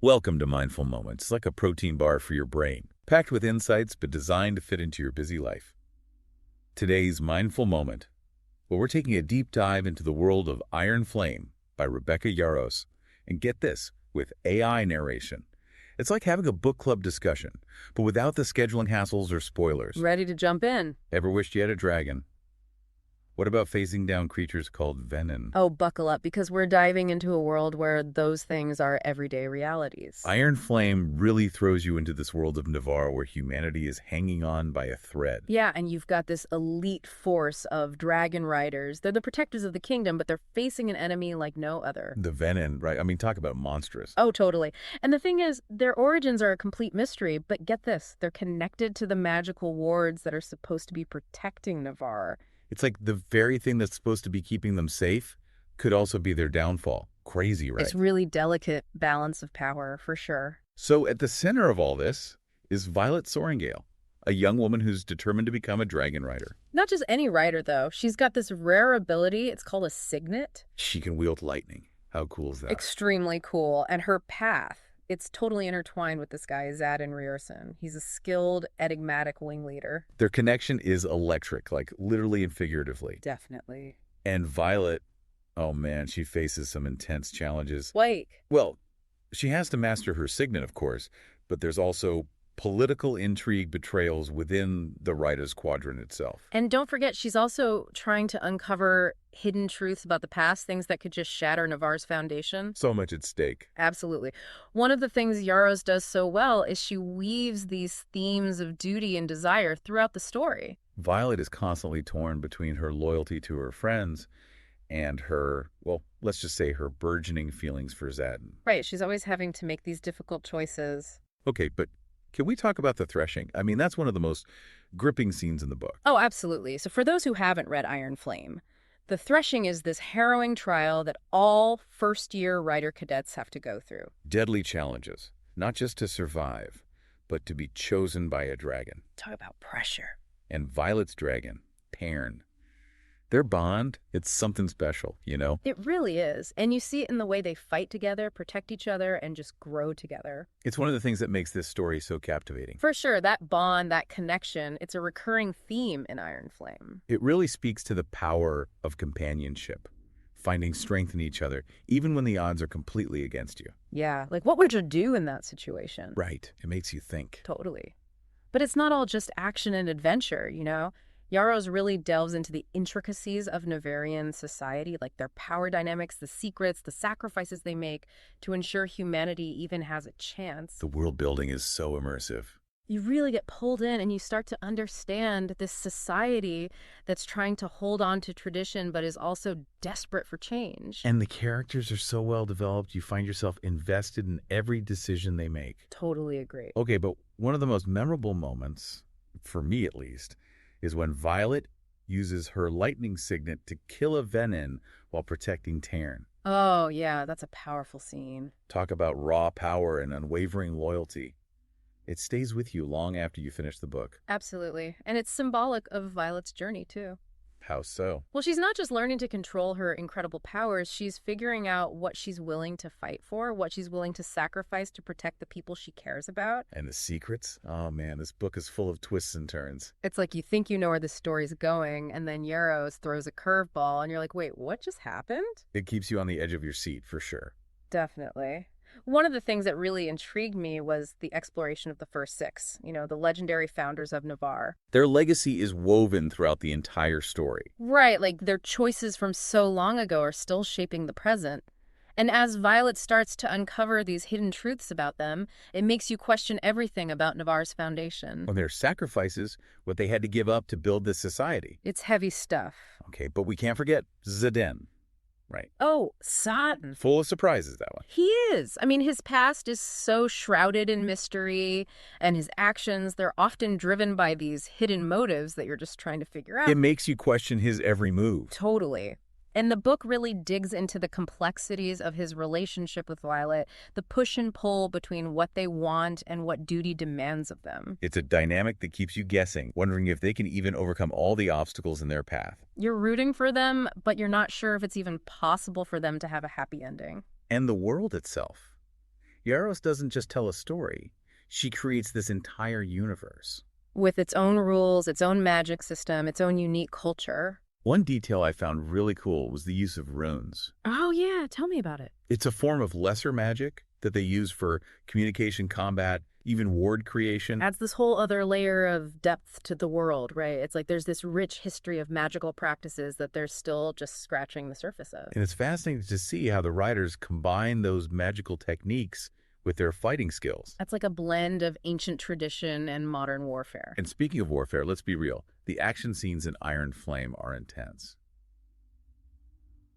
Welcome to Mindful Moments, like a protein bar for your brain, packed with insights but designed to fit into your busy life. Today's Mindful Moment, well, we're taking a deep dive into the world of Iron Flame by Rebecca Yarros. And get this, with AI narration. It's like having a book club discussion, but without the scheduling hassles or spoilers. Ready to jump in? Ever wished you had a dragon? What about facing down creatures called venom? Oh, buckle up, because we're diving into a world where those things are everyday realities. Iron Flame really throws you into this world of Navarre where humanity is hanging on by a thread. Yeah, and you've got this elite force of dragon riders. They're the protectors of the kingdom, but they're facing an enemy like no other. The venom, right? I mean, talk about monstrous. Oh, totally. And the thing is, their origins are a complete mystery, but get this, they're connected to the magical wards that are supposed to be protecting Navarre. It's like the very thing that's supposed to be keeping them safe could also be their downfall. Crazy, right? It's really delicate balance of power, for sure. So at the center of all this is Violet Sorrengail, a young woman who's determined to become a dragon rider. Not just any rider, though. She's got this rare ability. It's called a signet. She can wield lightning. How cool is that? Extremely cool. And her path, it's totally intertwined with this guy, Xaden. He's a skilled, enigmatic wing leader. Their connection is electric, like literally and figuratively. Definitely. And Violet, oh man, she faces some intense challenges. Like? Well, she has to master her signet, of course, but there's also political intrigue betrayals within the Rider's Quadrant itself. And don't forget, she's also trying to uncover hidden truths about the past, things that could just shatter Navarre's foundation. So much at stake. Absolutely. One of the things Yarros does so well is she weaves these themes of duty and desire throughout the story. Violet is constantly torn between her loyalty to her friends and her, well, let's just say her burgeoning feelings for Xaden. Right, she's always having to make these difficult choices. Okay, but can we talk about the threshing? I mean, that's one of the most gripping scenes in the book. Oh, absolutely. So for those who haven't read Iron Flame, the threshing is this harrowing trial that all first-year rider cadets have to go through. Deadly challenges, not just to survive, but to be chosen by a dragon. Talk about pressure. And Violet's dragon, Perrin. Their bond, it's something special, you know? It really is. And you see it in the way they fight together, protect each other, and just grow together. It's one of the things that makes this story so captivating. For sure, that bond, that connection, it's a recurring theme in Iron Flame. It really speaks to the power of companionship, finding strength in each other, even when the odds are completely against you. Yeah, like what would you do in that situation? Right. It makes you think. Totally. But it's not all just action and adventure, you know? Yarros really delves into the intricacies of Navarian society, like their power dynamics, the secrets, the sacrifices they make to ensure humanity even has a chance. The world building is so immersive. You really get pulled in and you start to understand this society that's trying to hold on to tradition but is also desperate for change. And the characters are so well developed, you find yourself invested in every decision they make. Totally agree. Okay, but one of the most memorable moments, for me at least, is when Violet uses her lightning signet to kill a venom while protecting Tarn. Oh, yeah, that's a powerful scene. Talk about raw power and unwavering loyalty. It stays with you long after you finish the book. Absolutely. And it's symbolic of Violet's journey, too. How so? Well, she's not just learning to control her incredible powers, she's figuring out what she's willing to fight for, what she's willing to sacrifice to protect the people she cares about. And the secrets? Oh man, this book is full of twists and turns. It's like you think you know where the story's going, and then Yarros throws a curveball, and you're like, wait, what just happened? It keeps you on the edge of your seat, for sure. Definitely. One of the things that really intrigued me was the exploration of the first six, the legendary founders of Navarre. Their legacy is woven throughout the entire story. Right, like their choices from so long ago are still shaping the present. And as Violet starts to uncover these hidden truths about them, it makes you question everything about Navarre's foundation. Well, their sacrifices, what they had to give up to build this society. It's heavy stuff. Okay, but we can't forget Xaden. Right. Oh, Xaden. Full of surprises, that one. He is. I mean, his past is so shrouded in mystery, and his actions, they're often driven by these hidden motives that you're just trying to figure out. It makes you question his every move. Totally. And the book really digs into the complexities of his relationship with Violet, the push and pull between what they want and what duty demands of them. It's a dynamic that keeps you guessing, wondering if they can even overcome all the obstacles in their path. You're rooting for them, but you're not sure if it's even possible for them to have a happy ending. And the world itself. Yarros doesn't just tell a story. She creates this entire universe. With its own rules, its own magic system, its own unique culture. One detail I found really cool was the use of runes. Oh, yeah. Tell me about it. It's a form of lesser magic that they use for communication, combat, even ward creation. Adds this whole other layer of depth to the world, right? It's like there's this rich history of magical practices that they're still just scratching the surface of. And it's fascinating to see how the writers combine those magical techniques with their fighting skills. That's like a blend of ancient tradition and modern warfare. And speaking of warfare, let's be real. The action scenes in Iron Flame are intense.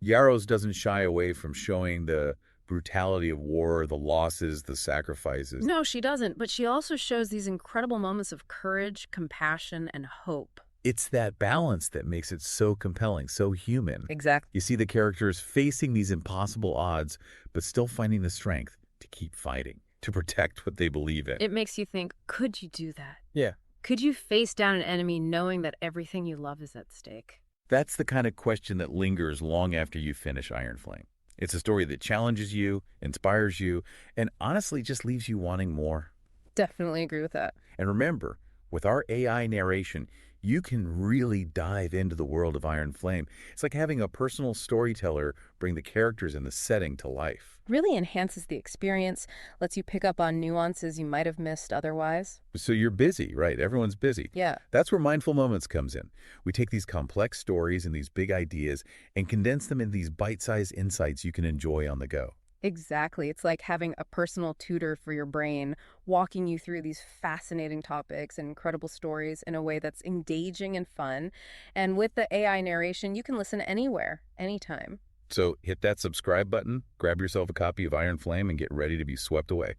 Yarros doesn't shy away from showing the brutality of war, the losses, the sacrifices. No, she doesn't, but she also shows these incredible moments of courage, compassion, and hope. It's that balance that makes it so compelling, so human. Exactly. You see the characters facing these impossible odds, but still finding the strength to keep fighting, to protect what they believe in. It makes you think, could you do that? Yeah. Could you face down an enemy knowing that everything you love is at stake? That's the kind of question that lingers long after you finish Iron Flame. It's a story that challenges you, inspires you, and honestly just leaves you wanting more. Definitely agree with that. And remember, with our AI narration, you can really dive into the world of Iron Flame. It's like having a personal storyteller bring the characters and the setting to life. Really enhances the experience, lets you pick up on nuances you might have missed otherwise. So you're busy, right? Everyone's busy. Yeah. That's where Mindful Moments comes in. We take these complex stories and these big ideas and condense them in these bite-sized insights you can enjoy on the go. Exactly. It's like having a personal tutor for your brain, walking you through these fascinating topics and incredible stories in a way that's engaging and fun. And with the AI narration, you can listen anywhere, anytime. So hit that subscribe button, grab yourself a copy of Iron Flame, and get ready to be swept away.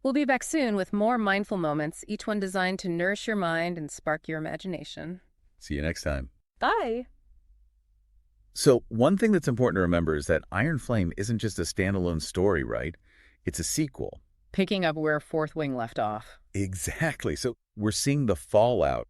We'll be back soon with more mindful moments, each one designed to nourish your mind and spark your imagination. See you next time. Bye. So one thing that's important to remember is that Iron Flame isn't just a standalone story, right? It's a sequel. Picking up where Fourth Wing left off. Exactly. So we're seeing the fallout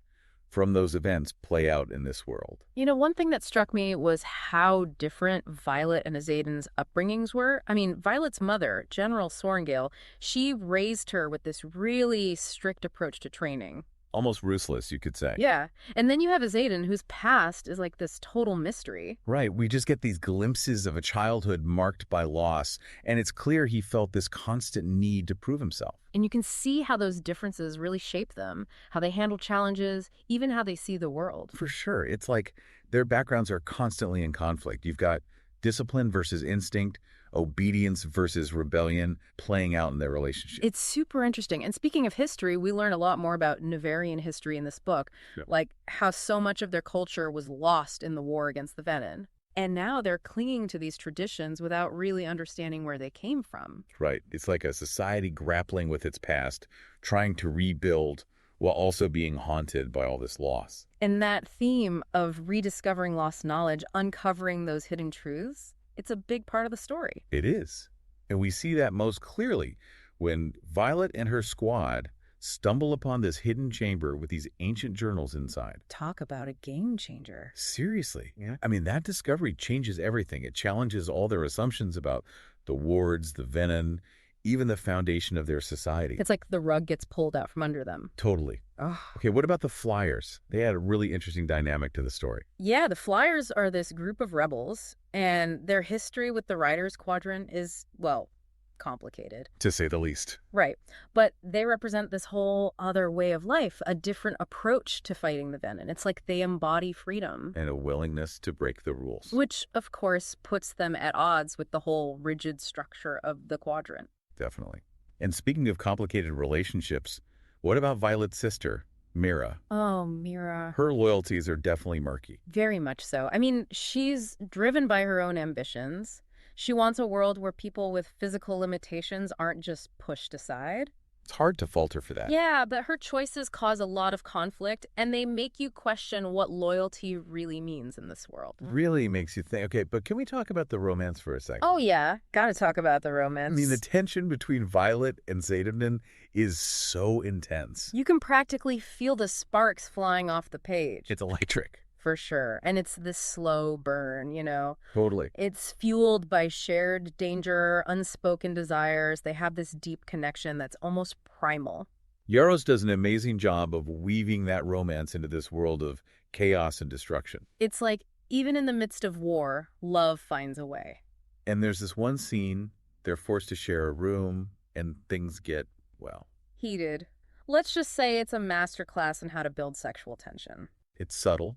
from those events play out in this world. You know, one thing that struck me was how different Violet and Xaden's upbringings were. I mean, Violet's mother, General Sorrengail, she raised her with this really strict approach to training. Almost ruthless, you could say. Yeah. And then you have Xaden, whose past is like this total mystery. Right. We just get these glimpses of a childhood marked by loss, and it's clear he felt this constant need to prove himself. And you can see how those differences really shape them, how they handle challenges, even how they see the world. For sure. It's like their backgrounds are constantly in conflict. You've got discipline versus instinct, obedience versus rebellion playing out in their relationship. It's super interesting. And speaking of history, we learn a lot more about Nevarian history in this book, like how so much of their culture was lost in the war against the Venin. And now they're clinging to these traditions without really understanding where they came from. Right. It's like a society grappling with its past, trying to rebuild while also being haunted by all this loss. And that theme of rediscovering lost knowledge, uncovering those hidden truths, it's a big part of the story. It is. And we see that most clearly when Violet and her squad stumble upon this hidden chamber with these ancient journals inside. Talk about a game changer. Seriously. Yeah. I mean, that discovery changes everything. It challenges all their assumptions about the wards, the Venin, even the foundation of their society. It's like the rug gets pulled out from under them. Totally. Oh. Okay, what about the Flyers? They had a really interesting dynamic to the story. Yeah, the Flyers are this group of rebels, and their history with the Riders Quadrant is, well, complicated. To say the least. Right. But they represent this whole other way of life, a different approach to fighting the Venin. It's like they embody freedom. And a willingness to break the rules. Which, of course, puts them at odds with the whole rigid structure of the Quadrant. Definitely. And speaking of complicated relationships, what about Violet's sister, Mira? Oh, Mira. Her loyalties are definitely murky. Very much so. I mean, she's driven by her own ambitions. She wants a world where people with physical limitations aren't just pushed aside. It's hard to falter for that. Yeah, but her choices cause a lot of conflict, and they make you question what loyalty really means in this world. Really makes you think. Okay, but can we talk about the romance for a second? Oh, yeah. Gotta talk about the romance. I mean, the tension between Violet and Xaden is so intense. You can practically feel the sparks flying off the page. It's electric. For sure. And it's this slow burn, you know. Totally. It's fueled by shared danger, unspoken desires. They have this deep connection that's almost primal. Yarros does an amazing job of weaving that romance into this world of chaos and destruction. It's like, even in the midst of war, love finds a way. And there's this one scene, they're forced to share a room, and things get, well, Heated. Let's just say it's a masterclass in how to build sexual tension. it's subtle,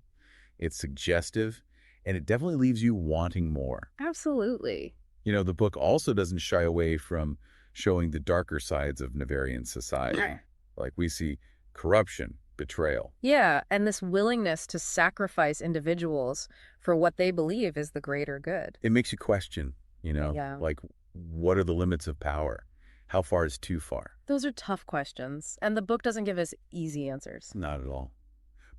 it's suggestive, and it definitely leaves you wanting more. Absolutely. You know, the book also doesn't shy away from showing the darker sides of Navarian society. Like we see corruption, betrayal. Yeah, and this willingness to sacrifice individuals for what they believe is the greater good. It makes you question, Yeah. like what are the limits of power? How far is too far? Those are tough questions, and the book doesn't give us easy answers. Not at all.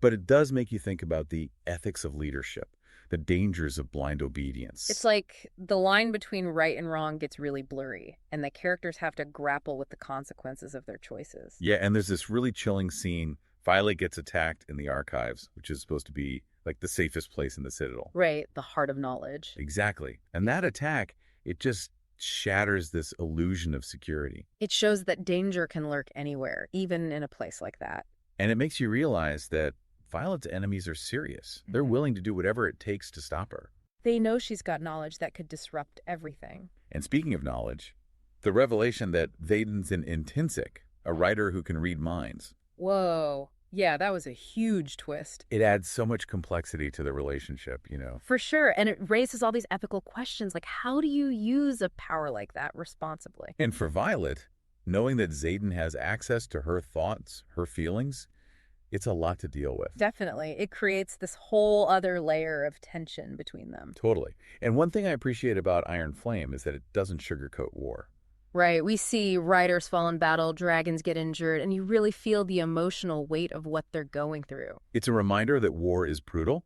But it does make you think about the ethics of leadership, the dangers of blind obedience. It's like the line between right and wrong gets really blurry, and the characters have to grapple with the consequences of their choices. Yeah, and there's this really chilling scene. Violet gets attacked in the archives, which is supposed to be like the safest place in the Citadel. Right, the heart of knowledge. Exactly. And that attack, it just shatters this illusion of security. It shows that danger can lurk anywhere, even in a place like that. And it makes you realize that Violet's enemies are serious. They're willing to do whatever it takes to stop her. They know she's got knowledge that could disrupt everything. And speaking of knowledge, the revelation that Xaden's an intrinsic, a writer who can read minds. Whoa. Yeah, that was a huge twist. It adds so much complexity to the relationship, For sure, and it raises all these ethical questions, like how do you use a power like that responsibly? And for Violet, knowing that Xaden has access to her thoughts, her feelings, it's a lot to deal with. Definitely. It creates this whole other layer of tension between them. Totally. And one thing I appreciate about Iron Flame is that it doesn't sugarcoat war. Right. We see riders fall in battle, dragons get injured, and you really feel the emotional weight of what they're going through. It's a reminder that war is brutal,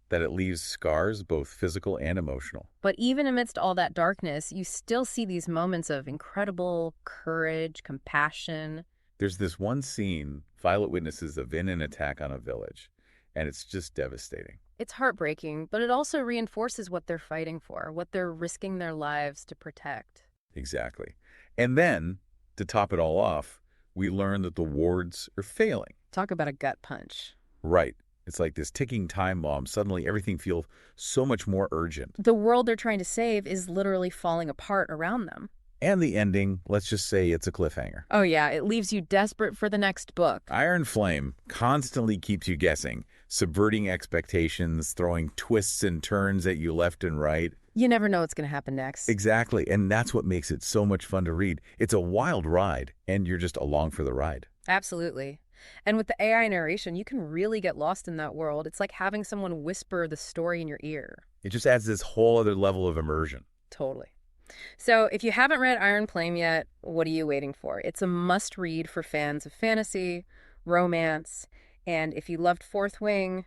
that it leaves scars, both physical and emotional. But even amidst all that darkness, you still see these moments of incredible courage, compassion. There's this one scene Violet witnesses a Venin attack on a village, and it's just devastating. It's heartbreaking, but it also reinforces what they're fighting for, what they're risking their lives to protect. Exactly. And then, to top it all off, we learn that the wards are failing. Talk about a gut punch. Right. It's like this ticking time bomb. Suddenly, everything feels so much more urgent. The world they're trying to save is literally falling apart around them. And the ending, let's just say it's a cliffhanger. Oh yeah, it leaves you desperate for the next book. Iron Flame constantly keeps you guessing, subverting expectations, throwing twists and turns at you left and right. You never know what's going to happen next. Exactly, and that's what makes it so much fun to read. It's a wild ride, and you're just along for the ride. Absolutely. And with the AI narration, you can really get lost in that world. It's like having someone whisper the story in your ear. It just adds this whole other level of immersion. Totally. So if you haven't read Iron Flame yet, what are you waiting for? It's a must-read for fans of fantasy, romance, and if you loved Fourth Wing,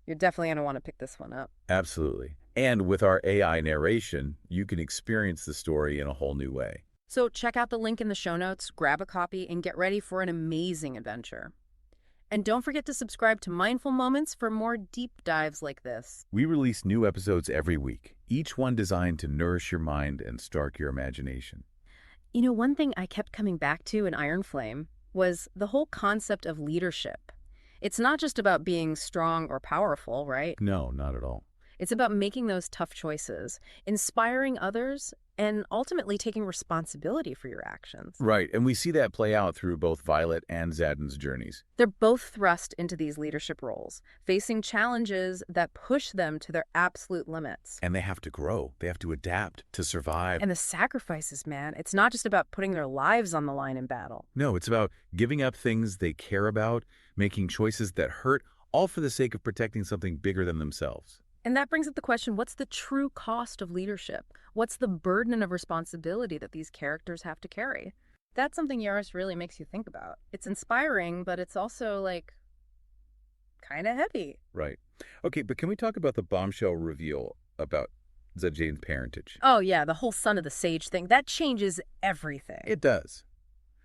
you're definitely going to want to pick this one up. Absolutely. And with our AI narration, you can experience the story in a whole new way. So check out the link in the show notes, grab a copy, and get ready for an amazing adventure. And don't forget to subscribe to Mindful Moments for more deep dives like this. We release new episodes every week, each one designed to nourish your mind and spark your imagination. You know, one thing I kept coming back to in Iron Flame was the whole concept of leadership. It's not just about being strong or powerful, right? No, not at all. It's about making those tough choices, inspiring others, and ultimately taking responsibility for your actions. Right, and we see that play out through both Violet and Xaden's journeys. They're both thrust into these leadership roles, facing challenges that push them to their absolute limits. And they have to grow. They have to adapt to survive. And the sacrifices, man, it's not just about putting their lives on the line in battle. No, it's about giving up things they care about, making choices that hurt, all for the sake of protecting something bigger than themselves. And that brings up the question, what's the true cost of leadership? What's the burden of responsibility that these characters have to carry? That's something Yarros really makes you think about. It's inspiring, but it's also, like, kind of heavy. Right. Okay, but can we talk about the bombshell reveal about Xaden's parentage? Oh, yeah, the whole son of the sage thing. That changes everything. It does.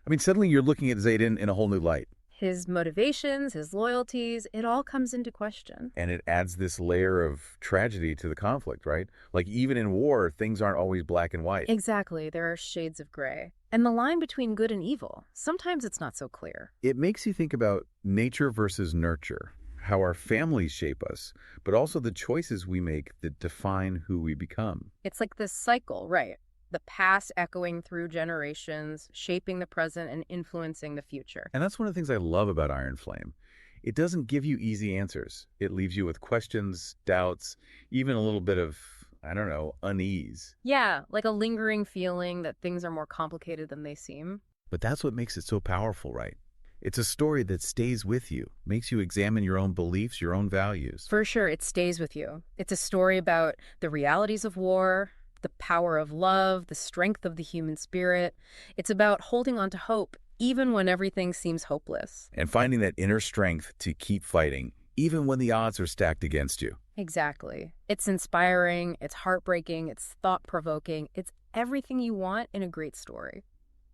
I mean, suddenly you're looking at Xaden in a whole new light. His motivations, his loyalties, it all comes into question. And it adds this layer of tragedy to the conflict, right? Like even in war, things aren't always black and white. Exactly, there are shades of gray. And the line between good and evil, sometimes it's not so clear. It makes you think about nature versus nurture, how our families shape us, but also the choices we make that define who we become. It's like this cycle, right? The past echoing through generations, shaping the present and influencing the future. And that's one of the things I love about Iron Flame. It doesn't give you easy answers. It leaves you with questions, doubts, even a little bit of, I don't know, unease. Yeah, like a lingering feeling that things are more complicated than they seem. But that's what makes it so powerful, right? It's a story that stays with you, makes you examine your own beliefs, your own values. For sure, it stays with you. It's a story about the realities of war, the power of love, the strength of the human spirit. It's about holding on to hope, even when everything seems hopeless. And finding that inner strength to keep fighting, even when the odds are stacked against you. Exactly. It's inspiring, it's heartbreaking, it's thought-provoking. It's everything you want in a great story.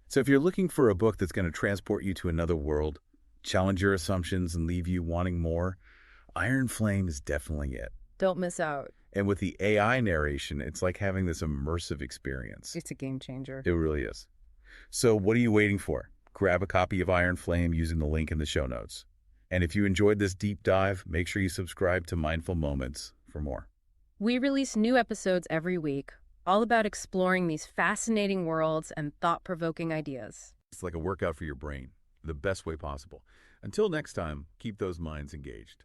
So if you're looking for a book that's going to transport you to another world, challenge your assumptions and leave you wanting more, Iron Flame is definitely it. Don't miss out. And with the AI narration, it's like having this immersive experience. It's a game changer. It really is. So what are you waiting for? Grab a copy of Iron Flame using the link in the show notes. And if you enjoyed this deep dive, make sure you subscribe to Mindful Moments for more. We release new episodes every week, all about exploring these fascinating worlds and thought-provoking ideas. It's like a workout for your brain, the best way possible. Until next time, keep those minds engaged.